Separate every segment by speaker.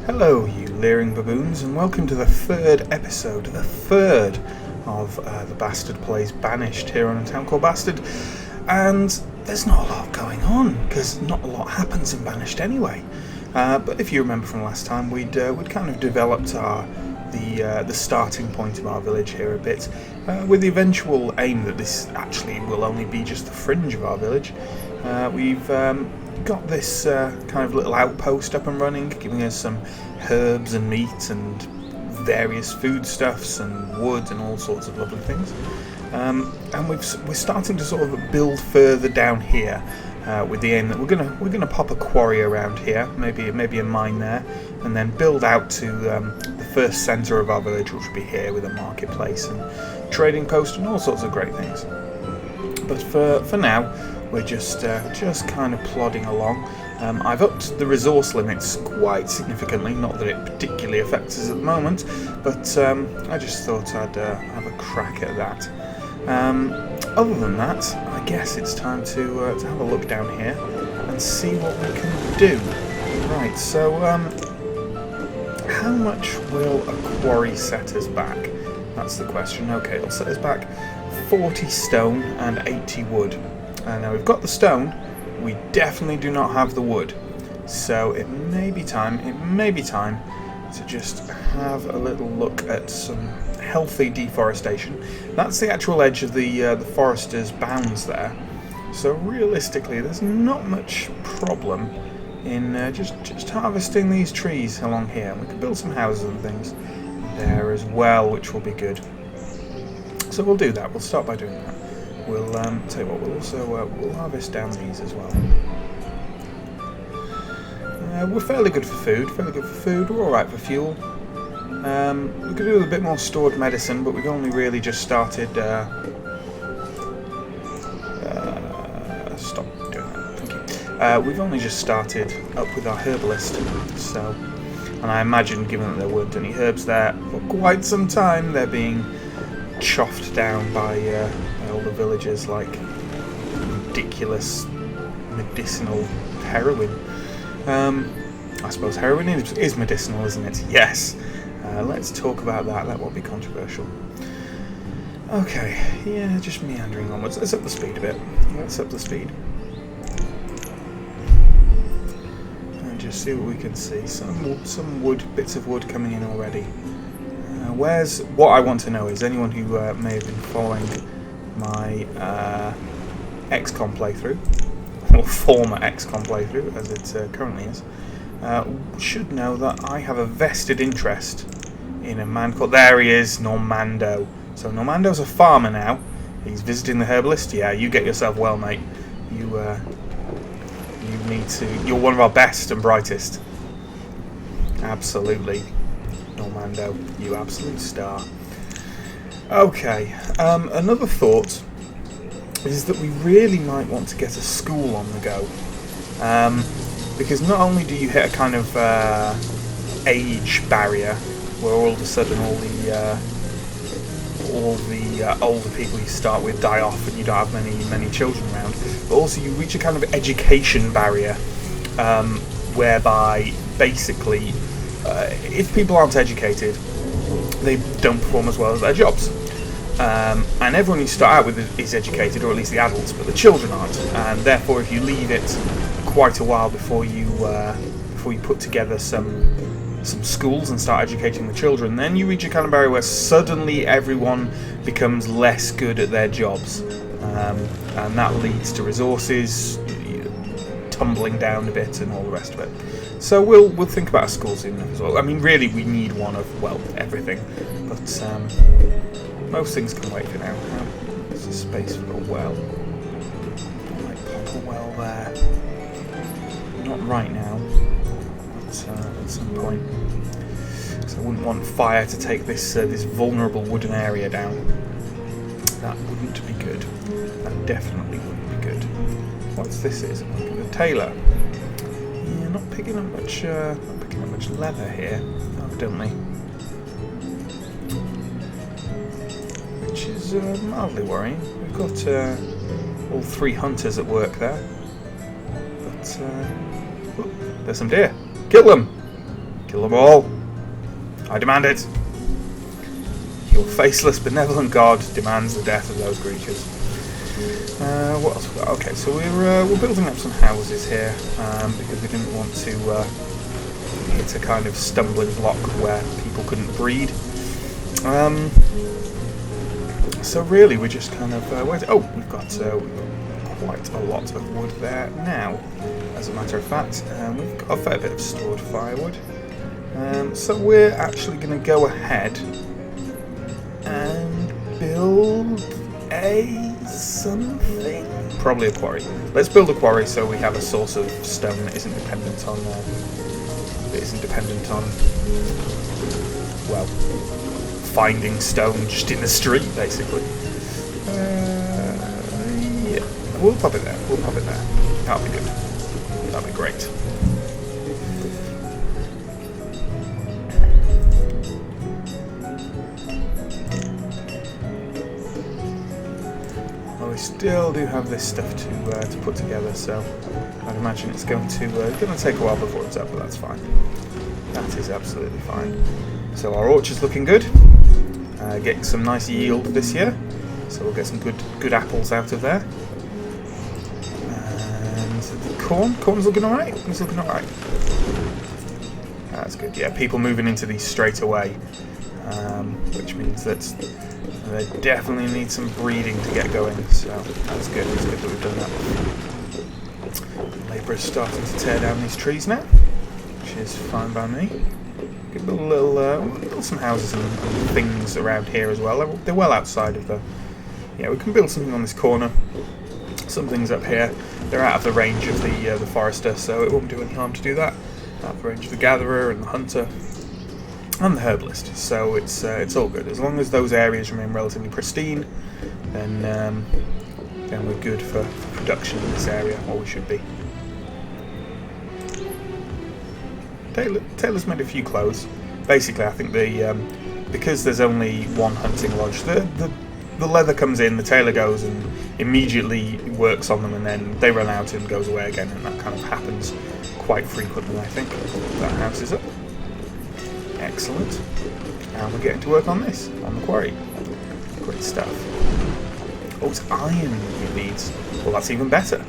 Speaker 1: Hello, you leering baboons, and welcome to the third episode, of The Bastard Plays Banished here on a town called Bastard. And there's not a lot going on, because not a lot happens in Banished anyway. But if you remember from last time, we'd kind of developed the starting point of our village here a bit, with the eventual aim that this actually will only be just the fringe of our village. We've got this kind of little outpost up and running, giving us some herbs and meat and various foodstuffs and wood and all sorts of lovely things. And we're starting to sort of build further down here, with the aim that we're gonna pop a quarry around here, maybe a mine there, and then build out to the first centre of our village, which will be here with a marketplace and trading post and all sorts of great things. But for now, we're just kind of plodding along. I've upped the resource limits quite significantly, not that it particularly affects us at the moment, but I just thought I'd have a crack at that. Other than that, I guess it's time to have a look down here and see what we can do. Right, so how much will a quarry set us back? That's the question. Okay, it'll set us back 40 stone and 80 wood. Now we've got the stone, we definitely do not have the wood, so it may be time to just have a little look at some healthy deforestation. That's the actual edge of the forester's bounds there, so realistically there's not much problem in just harvesting these trees along here. We can build some houses and things there as well, which will be good. So we'll do that, we'll start by doing that. We'll tell you what, we'll also we'll harvest down these as well. We're fairly good for food. We're alright for fuel. We could do with a bit more stored medicine, but we've only really just started. Stop doing that. Thank you. We've only just started up with our herbalist, so, and I imagine, given that there weren't any herbs there for quite some time, they're being chopped down by all the villagers like ridiculous medicinal heroin. I suppose heroin is medicinal, isn't it? Yes. Let's talk about that. That won't be controversial. Okay, yeah, just meandering onwards. Let's up the speed a bit. Let's up the speed. And just see what we can see. Some wood, bits of wood coming in already. What I want to know is, anyone who may have been following my XCOM playthrough, or former XCOM playthrough, as it currently is, should know that I have a vested interest in a man called... There he is, Normando. So Normando's a farmer now. He's visiting the herbalist. Yeah, you get yourself well, mate. You need to... You're one of our best and brightest. Absolutely. Normando, you absolute star. Okay, another thought is that we really might want to get a school on the go, because not only do you hit a kind of age barrier where all of a sudden all the older people you start with die off and you don't have many children around, but also you reach a kind of education barrier, whereby basically if people aren't educated, they don't perform as well as their jobs. And everyone you start out with is educated, or at least the adults, but the children aren't. And therefore, if you leave it quite a while before you put together some schools and start educating the children, then you reach a kind of barrier where suddenly everyone becomes less good at their jobs, and that leads to resources tumbling down a bit and all the rest of it. So we'll think about a school soon enough as well. I mean, really, we need one of, well, everything, but most things can wait for now. There's a space for a well. I might pop a well there. Not right now, but at some point. Because I wouldn't want fire to take this vulnerable wooden area down. That wouldn't be good. That definitely wouldn't be good. What's this? Is a tailor. Yeah, not picking up much leather here, evidently. Which is mildly worrying. We've got all three hunters at work there. But there's some deer. Kill them! Kill them all. I demand it. Your faceless, benevolent god demands the death of those creatures. What else we got? Okay, so we're building up some houses here because we didn't want to hit a kind of stumbling block where people couldn't breed. So really, we're just kind of we've got quite a lot of wood there now. As a matter of fact, we've got a fair bit of stored firewood. So we're actually going to go ahead and build something. Probably a quarry. Let's build a quarry so we have a source of stone that isn't dependent on. Well, finding stone just in the street, basically. Yeah, we'll pop it there. That'll be good. That'll be great. Well, we still do have this stuff to put together, so I'd imagine it's going to take a while before it's up, but that's fine. That is absolutely fine. So our orchard's looking good. Getting some nice yield this year, so we'll get some good apples out of there. And the corn's looking alright. It's looking alright. That's good. Yeah, people moving into these straight away, which means that they definitely need some breeding to get going. So that's good. It's good that we've done that. Labourers starting to tear down these trees now, which is fine by me. Could build some houses and things around here as well. They're well outside of the. Yeah, we can build something on this corner. Some things up here. They're out of the range of the forester, so it won't do any harm to do that. Out of the range of the gatherer and the hunter and the herbalist. So it's all good as long as those areas remain relatively pristine. Then we're good for production in this area, or we should be. Taylor's made a few clothes. Basically, I think because there's only one hunting lodge, the leather comes in, the tailor goes and immediately works on them, and then they run out and goes away again, and that kind of happens quite frequently, I think. That house is up. Excellent. And we're getting to work on this, on the quarry. Great stuff. Oh, it's iron it needs. Well, that's even better.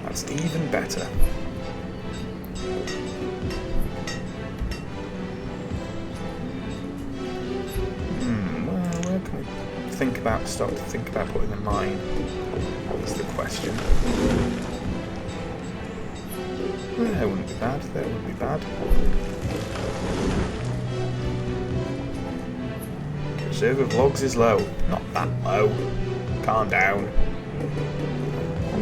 Speaker 1: That's even better. Start to think about putting a mine is the question. That wouldn't be bad. That wouldn't be bad. Reserve of logs is low. Not that low. Calm down.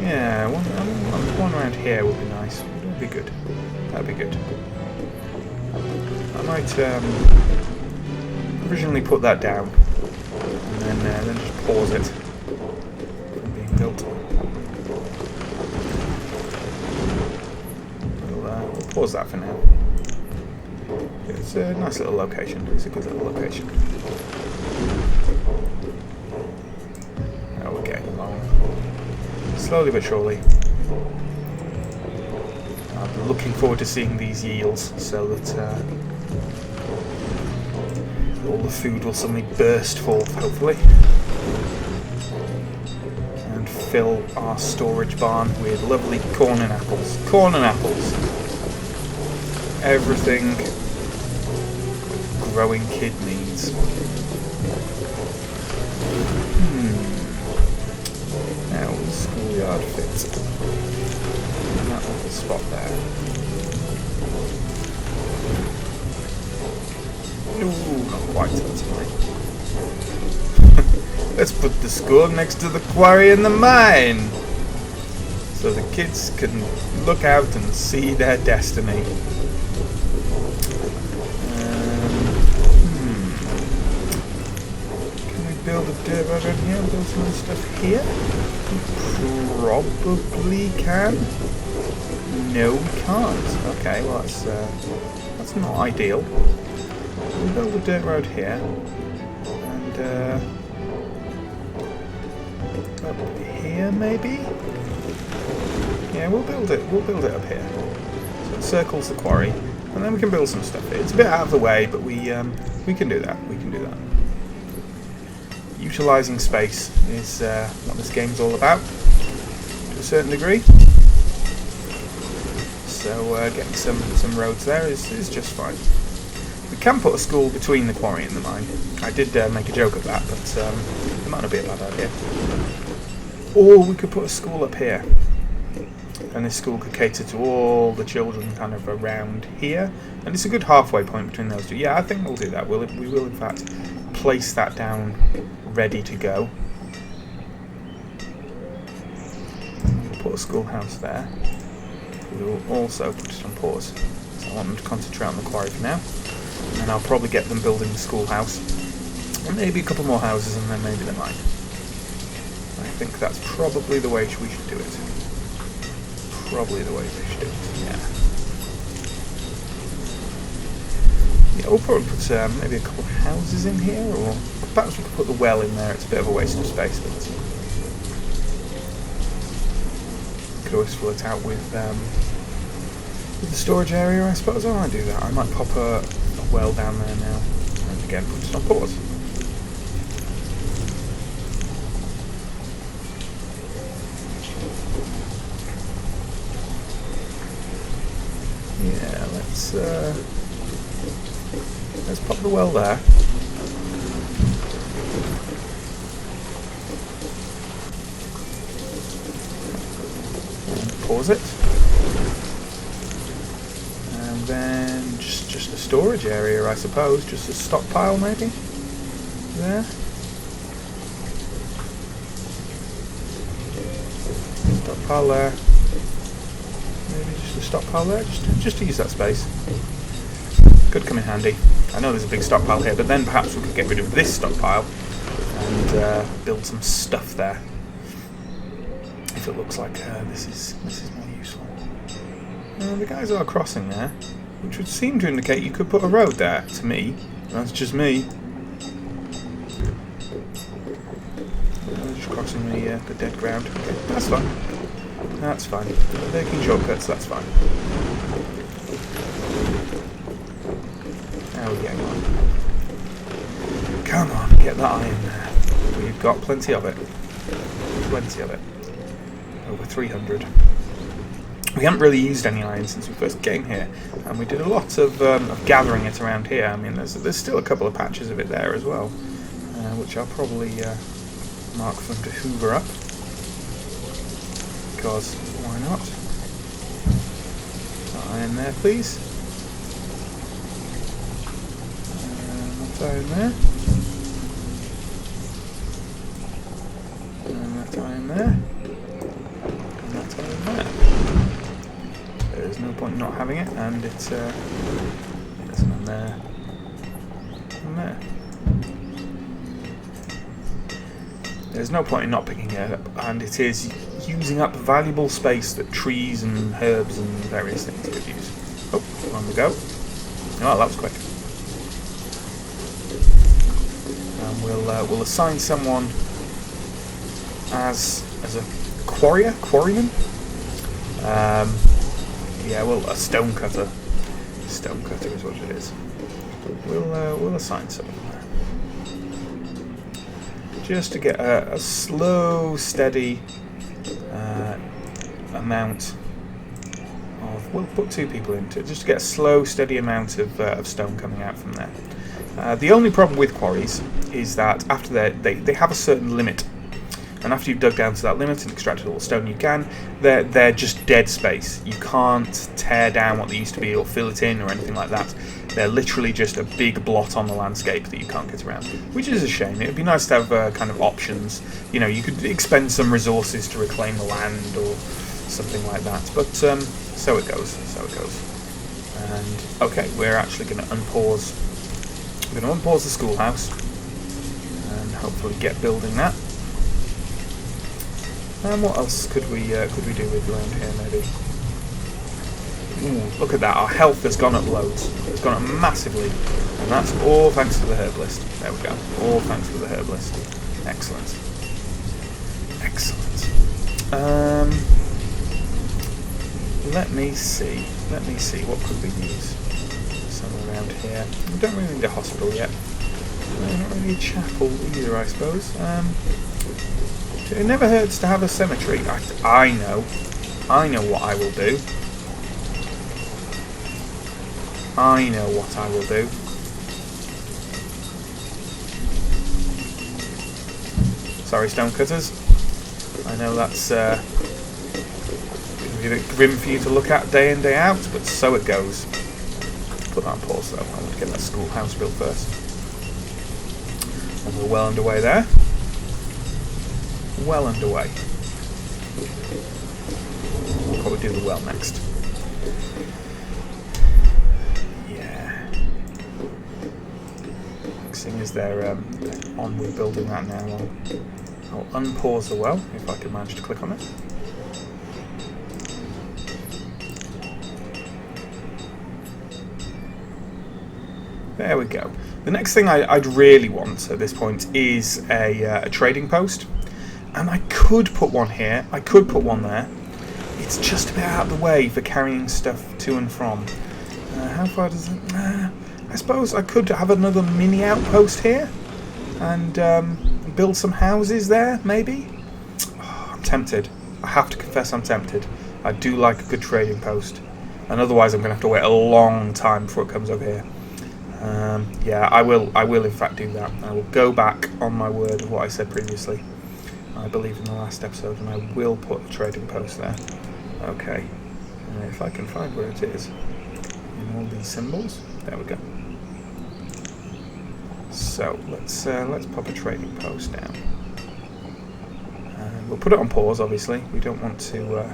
Speaker 1: Yeah, one around here would be nice. That'd be good. That'd be good. I might provisionally put that down. And then just pause it from being built. We'll pause that for now. It's a nice little location. It's a good little location. Now we're getting along. Slowly but surely. I'm looking forward to seeing these yields so that all the food will suddenly burst forth, hopefully, and fill our storage barn with lovely corn and apples. Corn and apples. Everything a growing kid needs. Now, will the schoolyard fit in that little spot there? Ooh, not quite, that's fine. Let's put the school next to the quarry and the mine, so the kids can look out and see their destiny. Can we build a dirt road around here and build some other stuff here? We probably can. No, we can't. Okay, well that's not ideal. We'll build a dirt road here, and up here maybe? Yeah, we'll build it up here. So encircles the quarry, and then we can build some stuff here. It's a bit out of the way, but we can do that. We can do that. Utilising space is what this game's all about, to a certain degree. So getting some roads there is just fine. We can put a school between the quarry and the mine. I did make a joke of that, but it might not be a bad idea. Or we could put a school up here, and this school could cater to all the children kind of around here. And it's a good halfway point between those two. Yeah, I think we'll do that. We will in fact place that down ready to go. We'll put a schoolhouse there. We will also put it on pause. So I want them to concentrate on the quarry for now. And I'll probably get them building the schoolhouse. And maybe a couple more houses, and then maybe the mine. I think that's probably the way we should do it. Probably the way we should do it, yeah. Yeah, we'll probably put maybe a couple of houses in here, or perhaps we could put the well in there. It's a bit of a waste of space, but we could always fill it out with the storage area, I suppose. I might do that. I might pop a well down there now, and again put it on pause. Yeah, let's pop the well there. And pause it. And then just a storage area, I suppose. Just a stockpile, maybe? There. Stockpile there. Maybe just a stockpile there, just to use that space. Could come in handy. I know there's a big stockpile here, but then perhaps we could get rid of this stockpile and build some stuff there. If it looks like this is more useful. The guys are crossing there, which would seem to indicate you could put a road there. To me, that's just me. Just crossing the dead ground. Okay, that's fine. That's fine. Taking shortcuts, that's fine. How are we getting on? Come on, get that iron there. We've got plenty of it. Plenty of it. Over 300. We haven't really used any iron since we first came here, and we did a lot of gathering it around here. I mean, there's still a couple of patches of it there as well, which I'll probably mark for them to hoover up. Because why not? Iron there, please. That iron there. And that iron there. And that iron there. There's no point in not having it, and it's there's one there. And there. There's no point in not picking it up, and it is using up valuable space that trees and herbs and various things could use. Oh, on the go. Oh, that was quick. And we'll assign someone as a quarryman. Yeah, well, a stone cutter. Stone cutter is what it is. We'll assign someone there. Just to get a slow, steady amount of... We'll put 2 people into it, just to get a slow, steady amount of stone coming out from there. The only problem with quarries is that after they have a certain limit, and after you've dug down to that limit and extracted all the stone you can, they're just dead space. You can't tear down what they used to be or fill it in or anything like that. They're literally just a big blot on the landscape that you can't get around, which is a shame. It would be nice to have kind of options. You know, you could expend some resources to reclaim the land or something like that. But so it goes. So it goes. And okay, we're actually going to unpause. We're going to unpause the schoolhouse and hopefully get building that. And what else could we do with around here, maybe? Ooh, look at that, our health has gone up loads. It's gone up massively. And that's all thanks to the herbalist. There we go. All thanks to the herbalist. Excellent. Excellent. Let me see. Let me see, what could we use? Somewhere around here. We don't really need a hospital yet. Not really a chapel either, I suppose. It never hurts to have a cemetery. I know what I will do. I know what I will do. Sorry, stonecutters. I know that's going to be a bit grim for you to look at day in, day out, but so it goes. Put that on pause though. I want to get that schoolhouse built first. And we're well underway there. Well underway. We'll probably do the well next. Yeah. Next thing is they're on rebuilding that now. I'll unpause the well if I can manage to click on it. There we go. The next thing I'd really want at this point is a trading post. And I could put one here, I could put one there. It's just a bit out of the way for carrying stuff to and from. How far does it... I suppose I could have another mini outpost here. And build some houses there, maybe? Oh, I'm tempted. I have to confess I'm tempted. I do like a good trading post. And otherwise I'm going to have to wait a long time before it comes over here. Yeah, I will in fact do that. I will go back on my word of what I said previously. I believe in the last episode, and I will put a trading post there. Okay, if I can find where it is in all these symbols, there we go. So let's pop a trading post down. We'll put it on pause. Obviously, we don't want to. We don't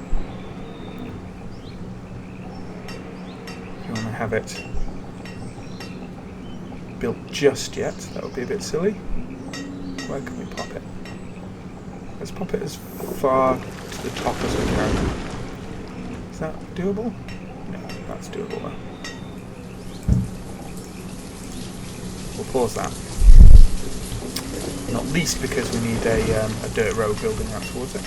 Speaker 1: want to have it built just yet. That would be a bit silly. Where can we pop it? Let's pop it as far to the top as we can. Is that doable? No, that's doable though. We'll pause that. Not least because we need a dirt road building out towards it.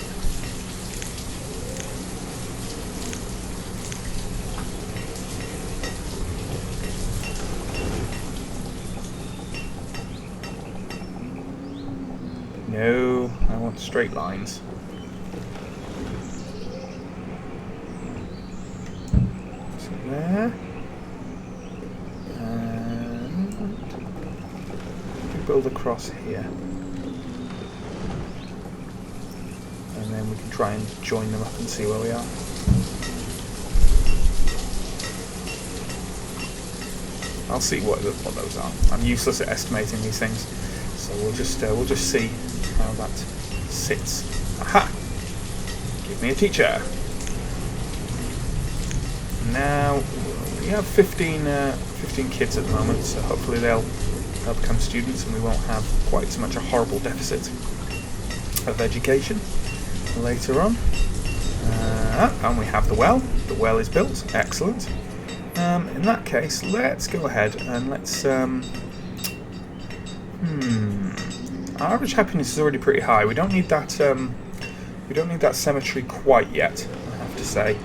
Speaker 1: No, I want straight lines. So there. And we build across here. And then we can try and join them up and see where we are. I'll see what those are. I'm useless at estimating these things, so we'll just see how that sits. Aha! Give me a teacher. Now we have 15 kids at the moment, so hopefully they'll become students, and we won't have quite so much a horrible deficit of education later on. And we have the well. The well is built. Excellent. In that case, let's go ahead and let's. Our average happiness is already pretty high. We don't need that. We don't need that cemetery quite yet, I have to say.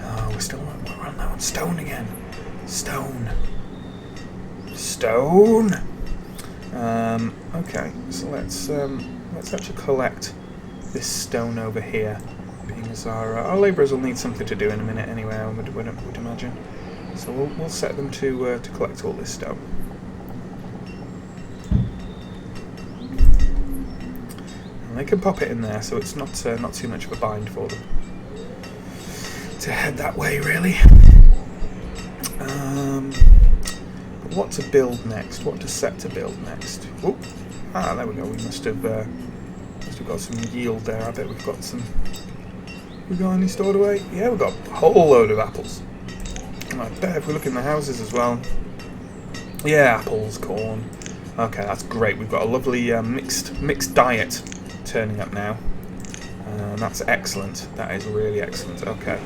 Speaker 1: Oh, we're on that one. Stone again. Stone. Okay, so let's actually collect this stone over here, being as our labourers will need something to do in a minute anyway. I would imagine. So we'll set them to collect all this stone. And they can pop it in there, so it's not too much of a bind for them to head that way, really. But what to build next? What to set to build next? Oop. There we go. We must have got some yield there. I bet we've got some. We got any stored away? Yeah, we've got a whole load of apples. And I bet if we look in the houses as well. Yeah, apples, corn. Okay, that's great. We've got a lovely mixed diet turning up now. That's excellent. That is really excellent. Okay,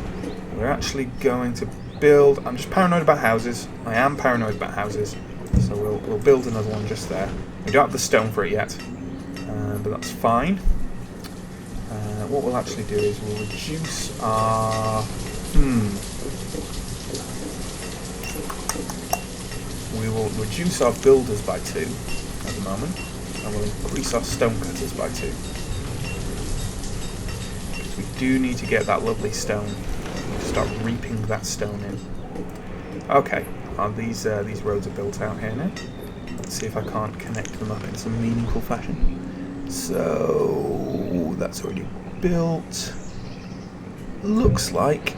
Speaker 1: we're actually going to build. I'm just paranoid about houses. I am paranoid about houses. So we'll build another one just there. We don't have the stone for it yet, but that's fine. What we'll actually do is we'll reduce our. we will reduce our builders by 2 at the moment, and we'll increase our stonecutters by 2. Because we do need to get that lovely stone. Start reaping that stone in. Okay, these roads are built out here now. Let's see if I can't connect them up in some meaningful fashion. So that's already built. Looks like,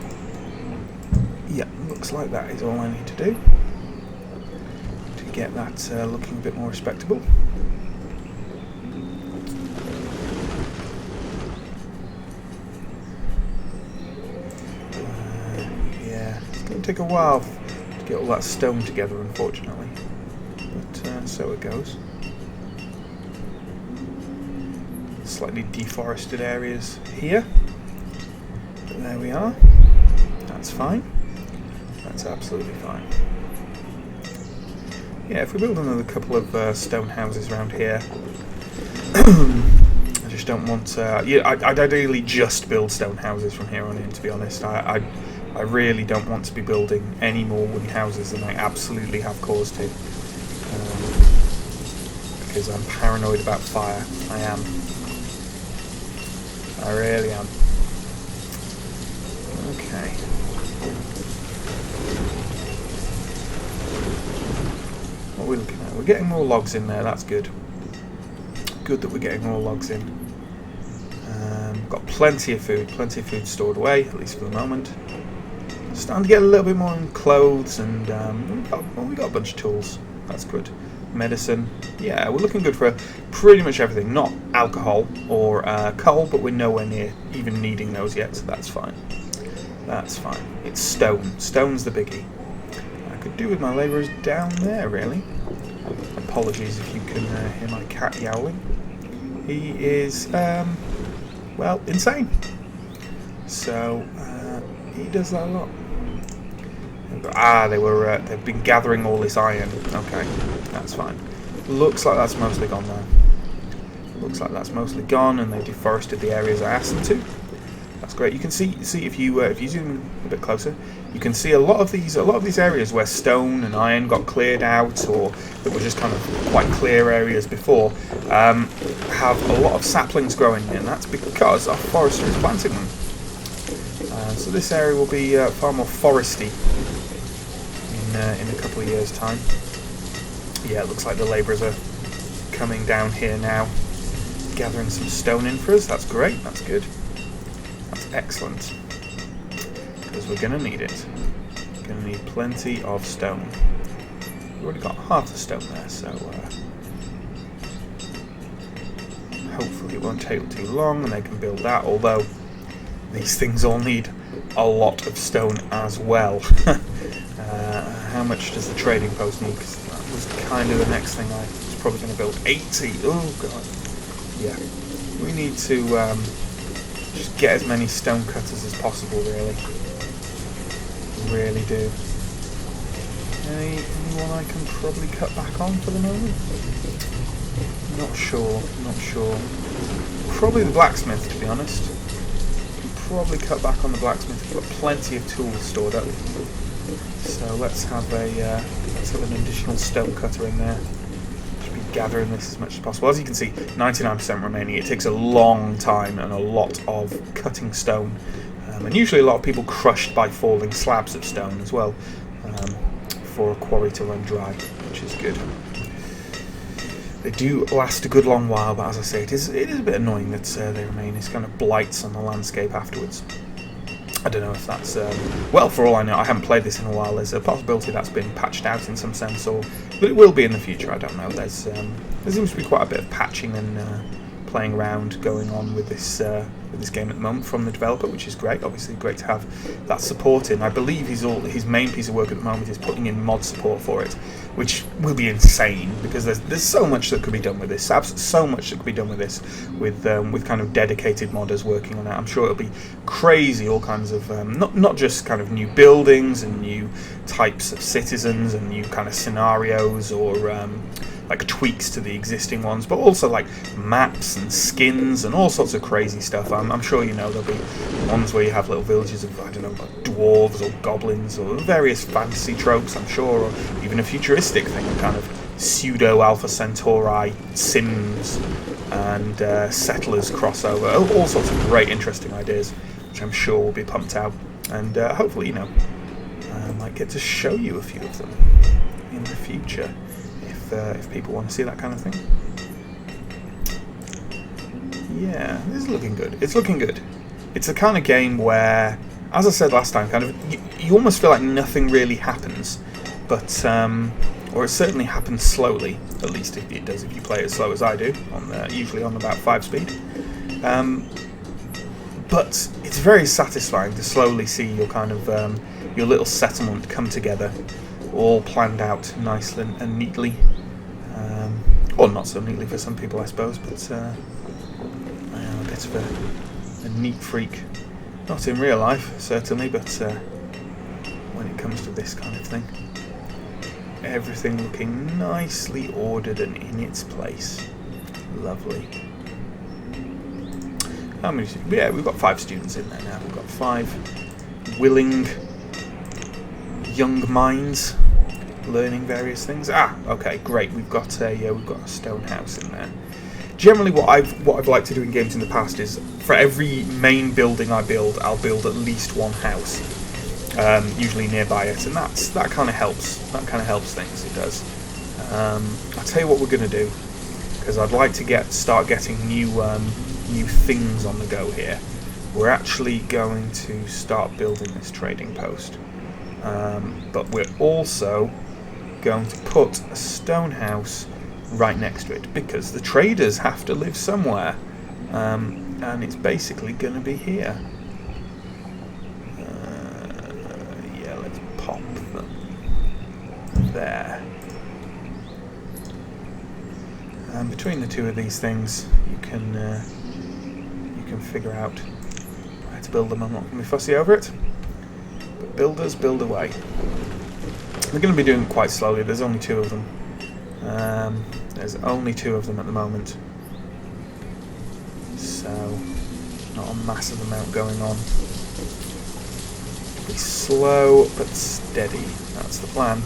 Speaker 1: yeah, looks like that is all I need to do to get that looking a bit more respectable. Yeah, it's going to take a while to get all that stone together, unfortunately, but so it goes. Slightly deforested areas here, but there we are. That's fine. That's absolutely fine. Yeah, if we build another couple of stone houses around here, I just don't want. Yeah, I'd ideally just build stone houses from here on in. To be honest, I really don't want to be building any more wooden houses than I absolutely have cause to, because I'm paranoid about fire. I am. I really am. Okay. What are we looking at? We're getting more logs in there, that's good. Good that we're getting more logs in. Got plenty of food stored away, at least for the moment. Starting to get a little bit more in clothes, and we got a bunch of tools. That's good. Medicine. Yeah, we're looking good for pretty much everything. Not alcohol or coal, but we're nowhere near even needing those yet, so that's fine. That's fine. It's stone. Stone's the biggie. I could do with my labourers down there, really. Apologies if you can hear my cat yowling. He is, well, insane. So, he does that a lot. They've been gathering all this iron. Okay, that's fine. Looks like that's mostly gone now. Looks like that's mostly gone, and they deforested the areas I asked them to. That's great. You can see if you zoom a bit closer, you can see a lot of these areas where stone and iron got cleared out, or that were just kind of quite clear areas before, have a lot of saplings growing in. That's because our forester is planting them. So this area will be far more foresty in a couple of years' time. Yeah, it looks like the labourers are coming down here now, gathering some stone in for us. That's great. That's good. That's excellent. Because we're going to need it. We're going to need plenty of stone. We've already got half the stone there, so hopefully it won't take too long and they can build that, although these things all need a lot of stone as well. How much does the trading post need? Because that was kind of the next thing. I was probably going to build 80. Oh god. Yeah. We need to just get as many stone cutters as possible, really. We really do. Anyone I can probably cut back on for the moment? Not sure. Not sure. Probably the blacksmith, to be honest. Probably cut back on the blacksmith. We've got plenty of tools stored up, so let's have an additional stone cutter in there. Should be gathering this as much as possible. As you can see, 99% remaining. It takes a long time and a lot of cutting stone, and usually a lot of people crushed by falling slabs of stone as well, for a quarry to run dry, which is good. They do last a good long while, but as I say, it is a bit annoying that they remain as kind of blights on the landscape afterwards. I don't know if that's well, for all I know, I haven't played this in a while. There's a possibility that's been patched out in some sense, but it will be in the future. I don't know. There seems to be quite a bit of patching and playing around going on with this game at the moment from the developer, which is great. Obviously, great to have that support in. I believe his main piece of work at the moment is putting in mod support for it, which will be insane because there's so much that could be done with this. So much that could be done with this with kind of dedicated modders working on it. I'm sure it'll be crazy. All kinds of not just kind of new buildings and new types of citizens and new kind of scenarios or like tweaks to the existing ones, but also like maps and skins and all sorts of crazy stuff. I'm sure you know there'll be ones where you have little villages of, I don't know, like dwarves or goblins or various fantasy tropes, I'm sure, or even a futuristic thing, kind of pseudo Alpha Centauri Sims and settlers crossover. All sorts of great, interesting ideas, which I'm sure will be pumped out, and hopefully, you know, I might get to show you a few of them in the future if people want to see that kind of thing. Yeah, this is looking good. It's looking good. It's the kind of game where, as I said last time, kind of you almost feel like nothing really happens, but or it certainly happens slowly. At least it does if you play it as slow as I do, usually on about 5 speed. But it's very satisfying to slowly see your kind of your little settlement come together, all planned out nicely and neatly. Or not so neatly for some people, I suppose, but I am a bit of a neat freak. Not in real life, certainly, but when it comes to this kind of thing. Everything looking nicely ordered and in its place. Lovely. How many? Yeah, we've got 5 students in there now. We've got 5 willing young minds learning various things. Okay, great. We've got a stone house in there. Generally, what I've liked to do in games in the past is for every main building I build, I'll build at least one house, usually nearby it, and that kind of helps. That kind of helps things. It does. I'll tell you what we're going to do, because I'd like to start getting new things on the go here. We're actually going to start building this trading post, but we're also going to put a stone house right next to it, because the traders have to live somewhere, and it's basically going to be here. Yeah, let's pop them there. And between the two of these things, you can figure out how to build them. I'm not going to be fussy over it, but builders build away. We're going to be doing it quite slowly. There's only 2 of them. There's only 2 of them at the moment, so not a massive amount going on. Be slow but steady. That's the plan.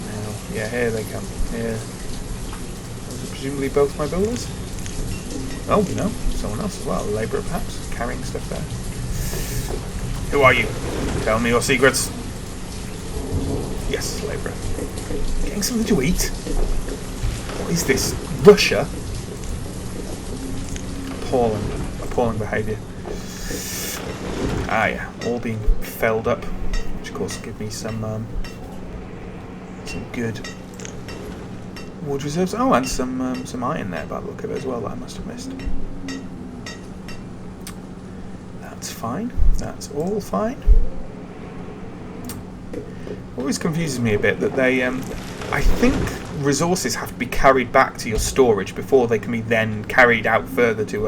Speaker 1: Now, yeah, here they come. Here. Those are presumably both my builders. Oh, no, someone else as well. A labourer, perhaps, carrying stuff there. Who are you? Tell me your secrets. Yes, labourer. Getting something to eat? What is this? Russia? Appalling behaviour. Yeah, all being felled up, which of course give me some good wood reserves. Oh, and some iron there by the look of it as well that I must have missed. That's fine. That's all fine. Always confuses me a bit that they, I think resources have to be carried back to your storage before they can be then carried out further to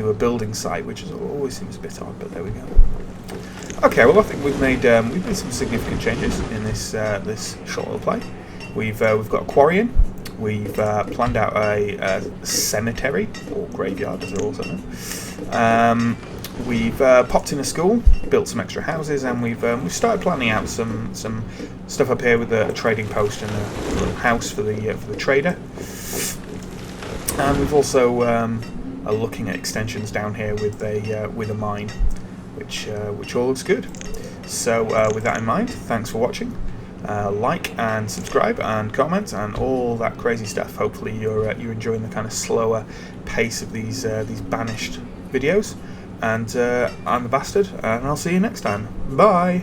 Speaker 1: a building site, which always seems a bit odd, but there we go. Okay, well I think we've made some significant changes in this short little play. We've got a quarry in. We've planned out a cemetery, or graveyard as they're also known. We've popped in a school, built some extra houses, and we've started planning out some stuff up here with a trading post and a little house for the trader. And we've also are looking at extensions down here with a mine, which all looks good. So with that in mind, thanks for watching. Like and subscribe and comment and all that crazy stuff. Hopefully you're enjoying the kind of slower pace of these Banished videos. And I'm the Bastard, and I'll see you next time. Bye!